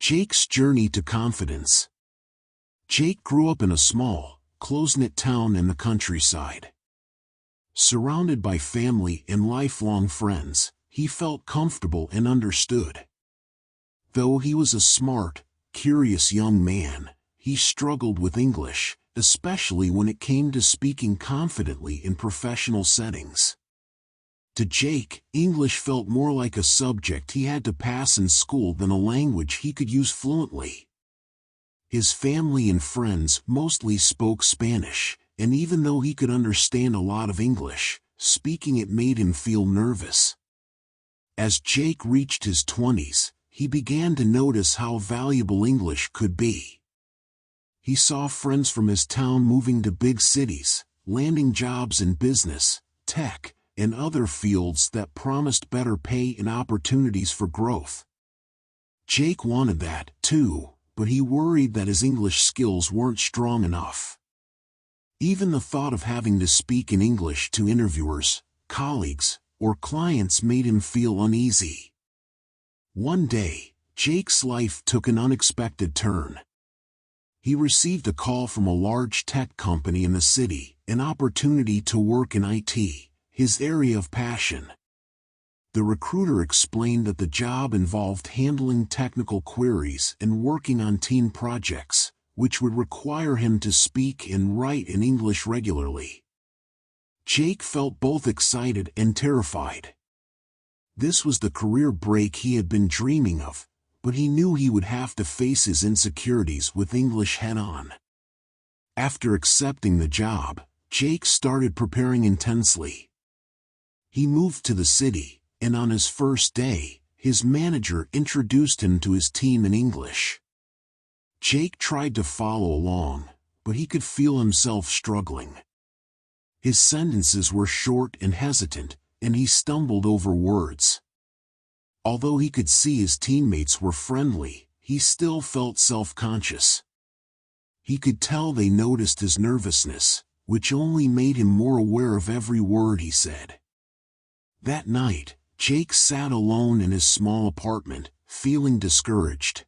Jake's journey to confidence. Jake grew up in a small, close-knit town in the countryside. Surrounded by family and lifelong friends, he felt comfortable and understood. Though he was a smart, curious young man, he struggled with English, especially when it came to speaking confidently in professional settings. To Jake, English felt more like a subject he had to pass in school than a language he could use fluently. His family and friends mostly spoke Spanish, and even though he could understand a lot of English, speaking it made him feel nervous. As Jake reached his 20s, he began to notice how valuable English could be. He saw friends from his town moving to big cities, landing jobs in business, tech, and other fields that promised better pay and opportunities for growth. Jake wanted that, too, but he worried that his English skills weren't strong enough. Even the thought of having to speak in English to interviewers, colleagues, or clients made him feel uneasy. One day, Jake's life took an unexpected turn. He received a call from a large tech company in the city, an opportunity to work in IT, his area of passion. The recruiter explained that the job involved handling technical queries and working on team projects, which would require him to speak and write in English regularly. Jake felt both excited and terrified. This was the career break he had been dreaming of, but he knew he would have to face his insecurities with English head-on. After accepting the job, Jake started preparing intensely. He moved to the city, and on his first day, his manager introduced him to his team in English. Jake tried to follow along, but he could feel himself struggling. His sentences were short and hesitant, and he stumbled over words. Although he could see his teammates were friendly, he still felt self-conscious. He could tell they noticed his nervousness, which only made him more aware of every word he said. That night, Jake sat alone in his small apartment, feeling discouraged.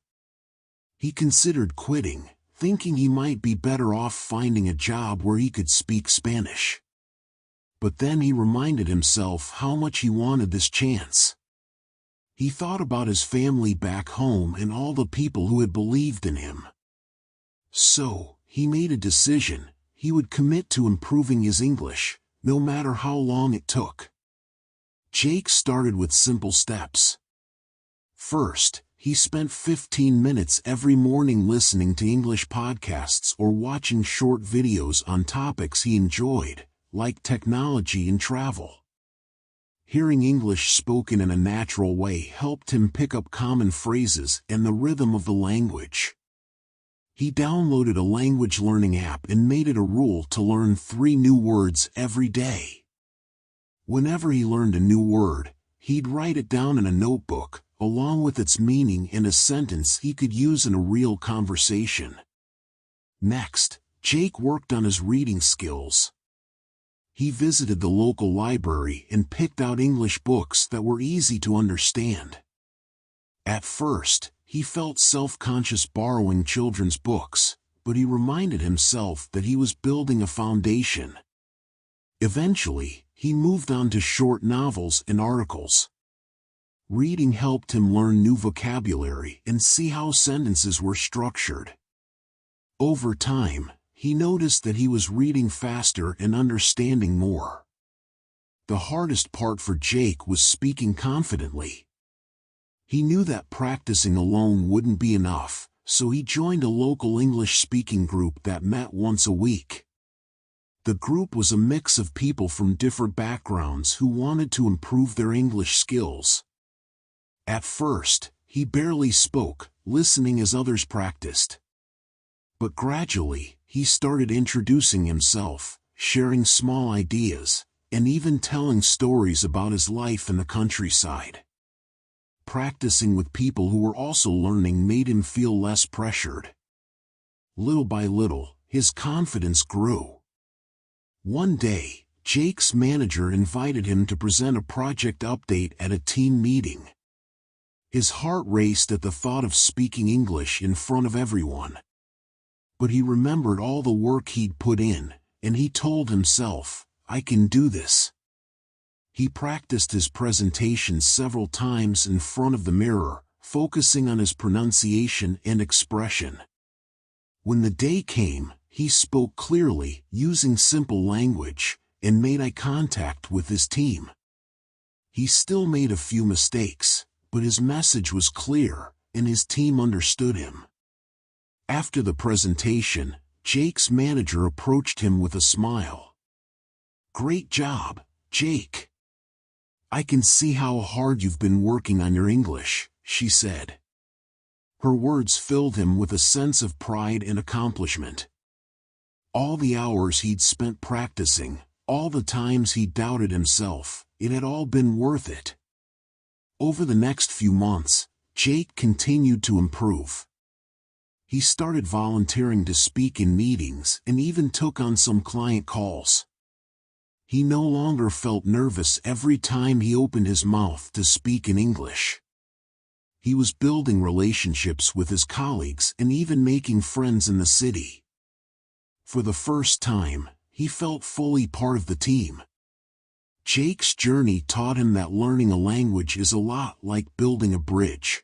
He considered quitting, thinking he might be better off finding a job where he could speak Spanish. But then he reminded himself how much he wanted this chance. He thought about his family back home and all the people who had believed in him. So, he made a decision: he would commit to improving his English, no matter how long it took. Jake started with simple steps. First, he spent 15 minutes every morning listening to English podcasts or watching short videos on topics he enjoyed, like technology and travel. Hearing English spoken in a natural way helped him pick up common phrases and the rhythm of the language. He downloaded a language learning app and made it a rule to learn 3 new words every day. Whenever he learned a new word, he'd write it down in a notebook, along with its meaning and a sentence he could use in a real conversation. Next, Jake worked on his reading skills. He visited the local library and picked out English books that were easy to understand. At first, he felt self-conscious borrowing children's books, but he reminded himself that he was building a foundation. Eventually, he moved on to short novels and articles. Reading helped him learn new vocabulary and see how sentences were structured. Over time, he noticed that he was reading faster and understanding more. The hardest part for Jake was speaking confidently. He knew that practicing alone wouldn't be enough, so he joined a local English-speaking group that met once a week. The group was a mix of people from different backgrounds who wanted to improve their English skills. At first, he barely spoke, listening as others practiced. But gradually, he started introducing himself, sharing small ideas, and even telling stories about his life in the countryside. Practicing with people who were also learning made him feel less pressured. Little by little, his confidence grew. One day, Jake's manager invited him to present a project update at a team meeting. His heart raced at the thought of speaking English in front of everyone. But he remembered all the work he'd put in, and he told himself, "I can do this." He practiced his presentation several times in front of the mirror, focusing on his pronunciation and expression. When the day came, he spoke clearly, using simple language, and made eye contact with his team. He still made a few mistakes, but his message was clear, and his team understood him. After the presentation, Jake's manager approached him with a smile. "Great job, Jake. I can see how hard you've been working on your English," she said. Her words filled him with a sense of pride and accomplishment. All the hours he'd spent practicing, all the times he doubted himself, it had all been worth it. Over the next few months, Jake continued to improve. He started volunteering to speak in meetings and even took on some client calls. He no longer felt nervous every time he opened his mouth to speak in English. He was building relationships with his colleagues and even making friends in the city. For the first time, he felt fully part of the team. Jake's journey taught him that learning a language is a lot like building a bridge.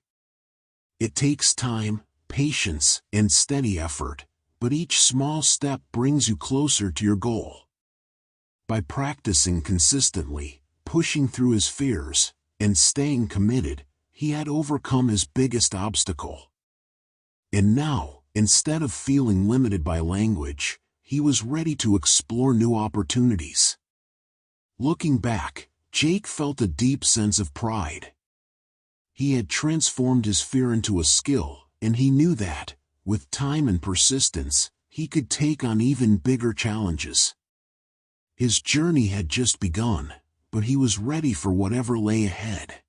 It takes time, patience, and steady effort, but each small step brings you closer to your goal. By practicing consistently, pushing through his fears, and staying committed, he had overcome his biggest obstacle. And now, instead of feeling limited by language, he was ready to explore new opportunities. Looking back, Jake felt a deep sense of pride. He had transformed his fear into a skill, and he knew that, with time and persistence, he could take on even bigger challenges. His journey had just begun, but he was ready for whatever lay ahead.